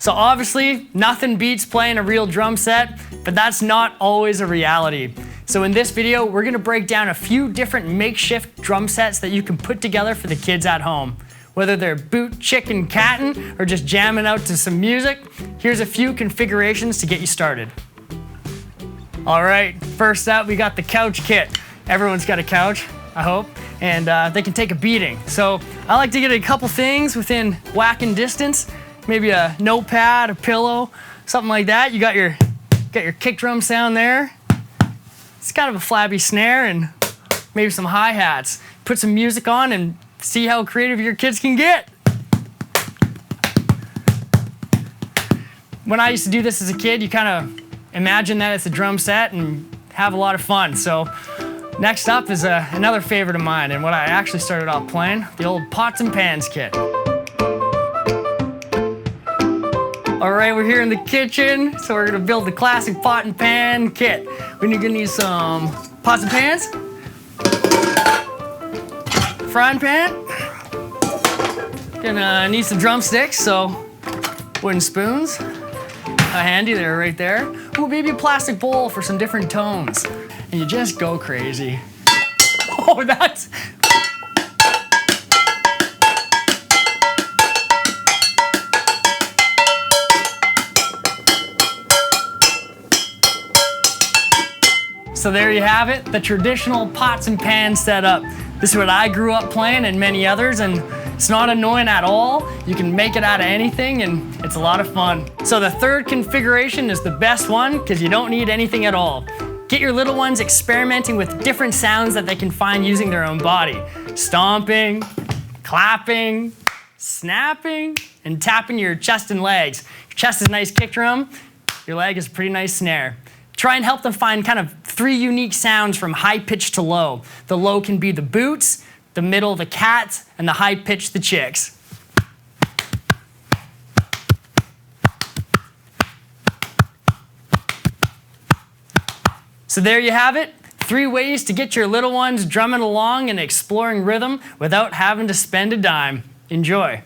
So obviously, nothing beats playing a real drum set, but that's not always a reality. So in this video, we're gonna break down a few different makeshift drum sets that you can put together for the kids at home. Whether they're boot, chicken, cattin', or just jamming out to some music, here's a few configurations to get you started. All right, first up, we got the couch kit. Everyone's got a couch, I hope, and they can take a beating. So I like to get a couple things within whacking distance, maybe a notepad, a pillow, something like that. You got your kick drum sound there. It's kind of a flabby snare and maybe some hi-hats. Put some music on and see how creative your kids can get. When I used to do this as a kid, you kind of imagine that it's a drum set and have a lot of fun. So next up is another favorite of mine and what I actually started off playing, the old pots and pans kit. All right, we're here in the kitchen, so we're gonna build the classic pot and pan kit. We're gonna need some pots and pans, frying pan, gonna need some drumsticks, so wooden spoons, handy, they're right there. Ooh, maybe a plastic bowl for some different tones. And you just go crazy. Oh, that's... So there you have it, the traditional pots and pans setup. This is what I grew up playing and many others, and it's not annoying at all. You can make it out of anything and it's a lot of fun. So the third configuration is the best one because you don't need anything at all. Get your little ones experimenting with different sounds that they can find using their own body. Stomping, clapping, snapping, and tapping your chest and legs. Your chest is a nice kick drum, your leg is a pretty nice snare. Try and help them find kind of 3 unique sounds from high pitch to low. The low can be the boots, the middle the cats, and the high pitch the chicks. So there you have it, 3 ways to get your little ones drumming along and exploring rhythm without having to spend a dime. Enjoy.